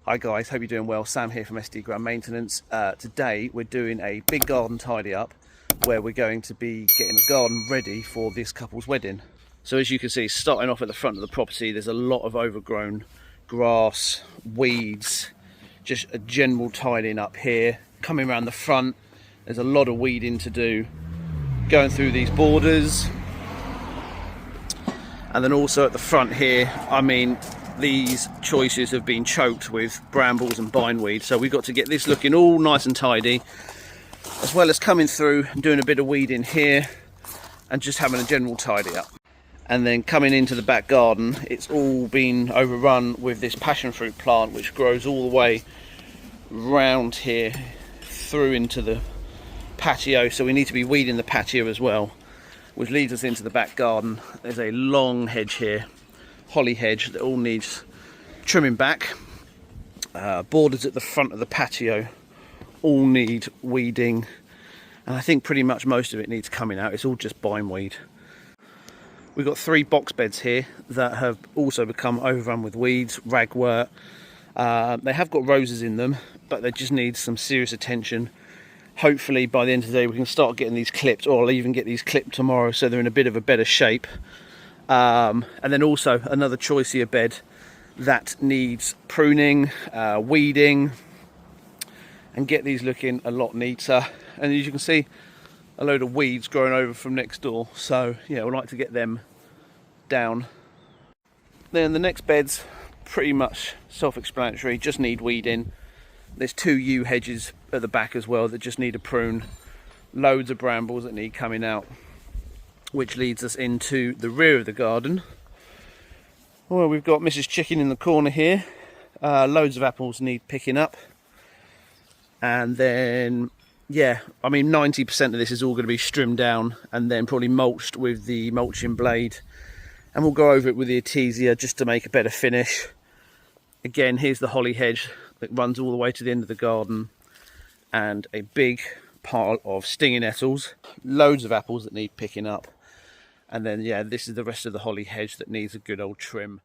Hi guys, hope you're doing well. Sam here from SD Ground Maintenance. Today we're doing a big garden tidy up where we're going to be getting the garden ready for this couple's wedding. So as you can see, starting off at the front of the property, there's a lot of overgrown grass, weeds, just a general tidying up here. Coming around the front, there's a lot of weeding to do. Going through these borders. And then also at the front here, I mean, these choices have been choked with brambles and bindweed, so we've got to get this looking all nice and tidy, as well as coming through and doing a bit of weeding here and just having a general tidy up. And then coming into the back garden, it's all been overrun with this passion fruit plant which grows all the way round here through into the patio, so we need to be weeding the patio as well, which leads us into the back garden. There's a long hedge here, holly hedge, that all needs trimming back. Borders at the front of the patio all need weeding, and I think pretty much most of it needs coming out. It's all just bindweed. We've got 3 box beds here that have also become overrun with weeds, ragwort. They have got roses in them, but they just need some serious attention. Hopefully by the end of the day we can start getting these clipped, or I'll even get these clipped tomorrow so they're in a bit of a better shape. And then also another choicier bed that needs pruning, weeding, and get these looking a lot neater. And as you can see, a load of weeds growing over from next door, so yeah, we'd like to get them down. Then the next bed's pretty much self-explanatory, just need weeding. There's 2 yew hedges at the back as well that just need a prune. Loads of brambles that need coming out, which leads us into the rear of the garden. Well, we've got Mrs. Chicken in the corner here. Loads of apples need picking up. And then, yeah, I mean 90% of this is all going to be trimmed down and then probably mulched with the mulching blade. And we'll go over it with the Artesia just to make a better finish. Again, here's the holly hedge that runs all the way to the end of the garden, and a big pile of stinging nettles, loads of apples that need picking up, and then yeah, this is the rest of the holly hedge that needs a good old trim.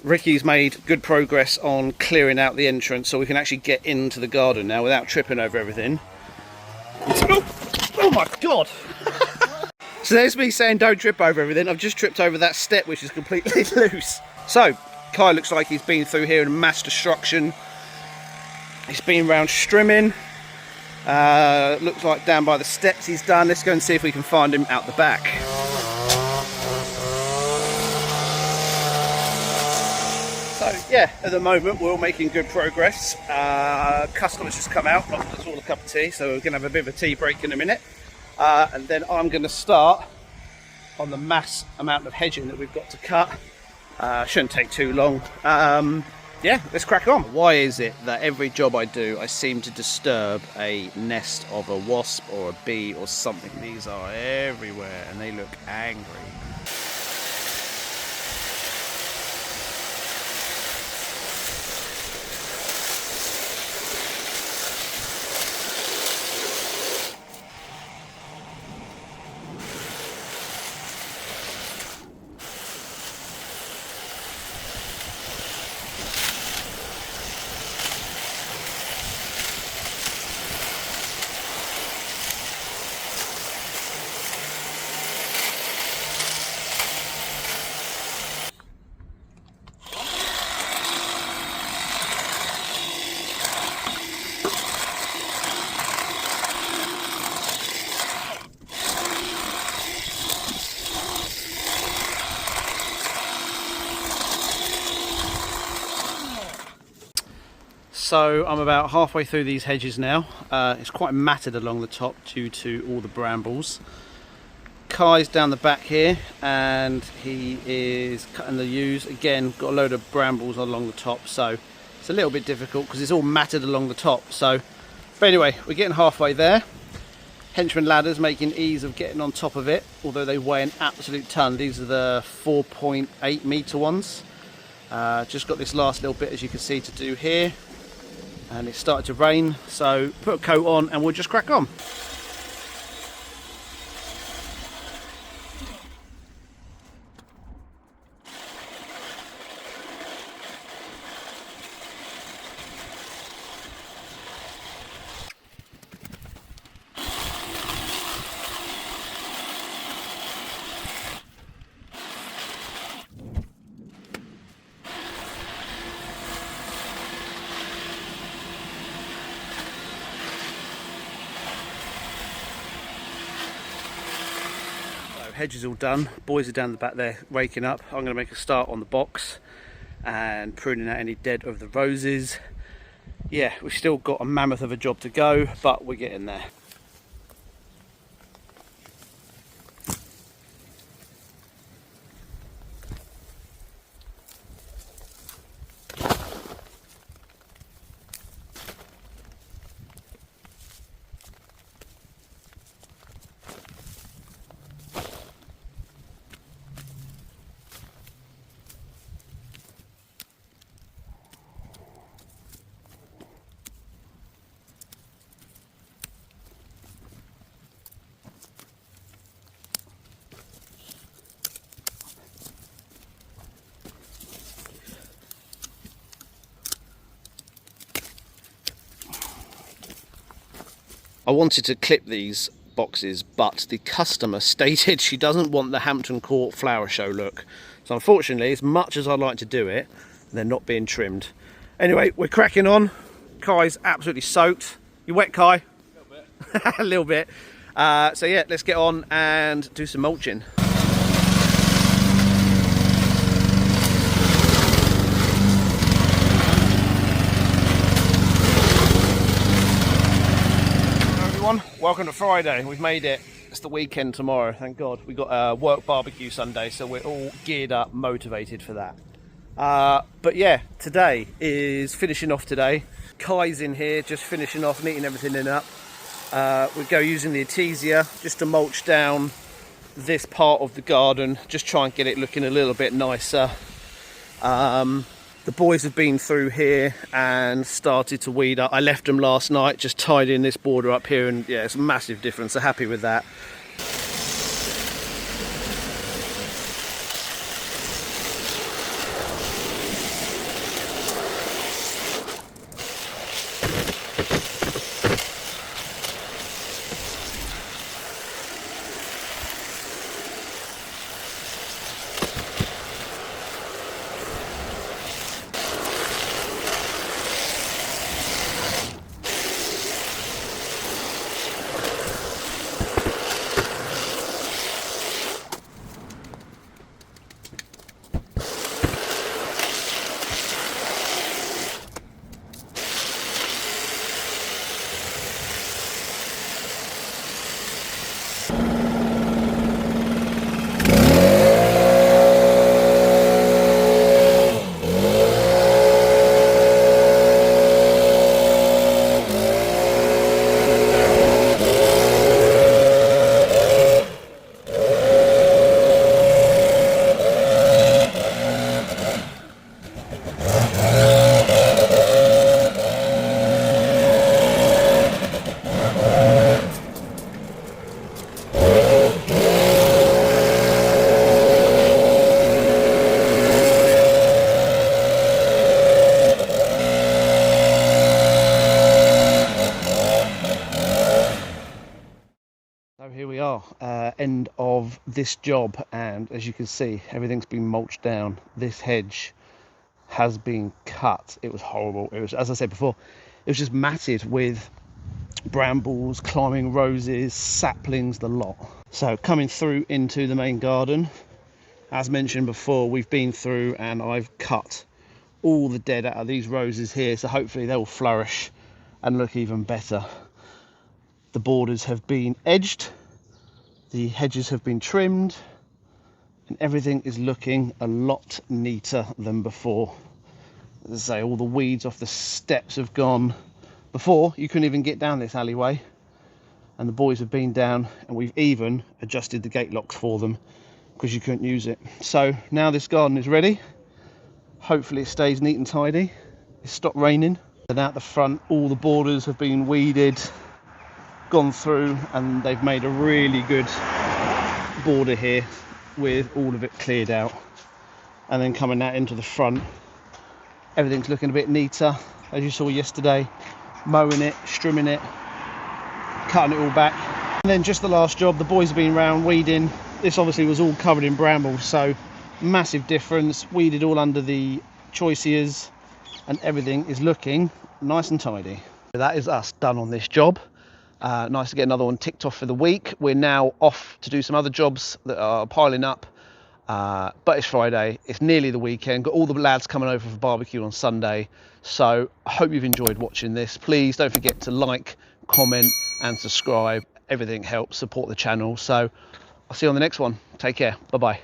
Ricky's made good progress on clearing out the entrance so we can actually get into the garden now without tripping over everything. Oh my god! So there's me saying don't trip over everything. I've just tripped over that step which is completely loose. So Kai looks like he's been through here in mass destruction. He's been around strimming. Looks like down by the steps he's done. Let's go and see if we can find him out the back. So yeah, at the moment we're all making good progress. Customers just come out, offered us all a cup of tea, so we're going to have a bit of a tea break in a minute. And then I'm going to start on the mass amount of hedging that we've got to cut. Shouldn't take too long. Yeah, let's crack on. Why is it that every job I do, I seem to disturb a nest of a wasp or a bee or something? These are everywhere and they look angry. So I'm about halfway through these hedges now. It's quite matted along the top due to all the brambles. Kai's down the back here and he is cutting the yews. Again, got a load of brambles along the top, so it's a little bit difficult because it's all matted along the top. So, but anyway, we're getting halfway there. Henchman ladders making ease of getting on top of it, although they weigh an absolute ton. These are the 4.8 metre ones. Just got this last little bit, as you can see, to do here, and it started to rain, so put a coat on and we'll just crack on. Hedge is all done, boys are down the back there raking up. I'm going to make a start on the box and pruning out any dead of the roses. Yeah, we've still got a mammoth of a job to go, but we're getting there. I wanted to clip these boxes, but the customer stated she doesn't want the Hampton Court flower show look. So unfortunately, as much as I'd like to do it, they're not being trimmed. Anyway, we're cracking on. Kai's absolutely soaked. You wet, Kai? A little bit. A little bit. So yeah, let's get on and do some mulching. Welcome to Friday. We've made it. It's the weekend tomorrow, thank God. We've got a work barbecue Sunday, so we're all geared up, motivated for that. But yeah, today is finishing off today. Kai's in here, just finishing off, neating everything in up. We go using the Artesia just to mulch down this part of the garden, just try and get it looking a little bit nicer. The boys have been through here and started to weed up. I left them last night, just tied in this border up here, and yeah, it's a massive difference. So happy with that. End of this job, and as you can see, everything's been mulched down. This hedge has been cut. It was horrible. It was, as I said before, it was just matted with brambles, climbing roses, saplings, the lot. So coming through into the main garden, as mentioned before, we've been through and I've cut all the dead out of these roses here, so hopefully they'll flourish and look even better. The borders have been edged, the hedges have been trimmed, and everything is looking a lot neater than before. As I say, all the weeds off the steps have gone. Before, you couldn't even get down this alleyway, and the boys have been down, and we've even adjusted the gate locks for them because you couldn't use it. So now this garden is ready. Hopefully it stays neat and tidy. It's stopped raining. And out the front, all the borders have been weeded, gone through, and they've made a really good border here with all of it cleared out. And then coming out into the front, everything's looking a bit neater, as you saw yesterday. Mowing it, strimming it, cutting it all back. And then just the last job, the boys have been round weeding. This obviously was all covered in brambles, so massive difference. Weeded all under the choice ears, and everything is looking nice and tidy. That is us done on this job. Nice to get another one ticked off for the week. We're now off to do some other jobs that are piling up, but it's Friday, it's nearly the weekend, got all the lads coming over for barbecue on Sunday. So I hope you've enjoyed watching this. Please don't forget to like, comment and subscribe. Everything helps support the channel. So I'll see you on the next one. Take care. Bye bye.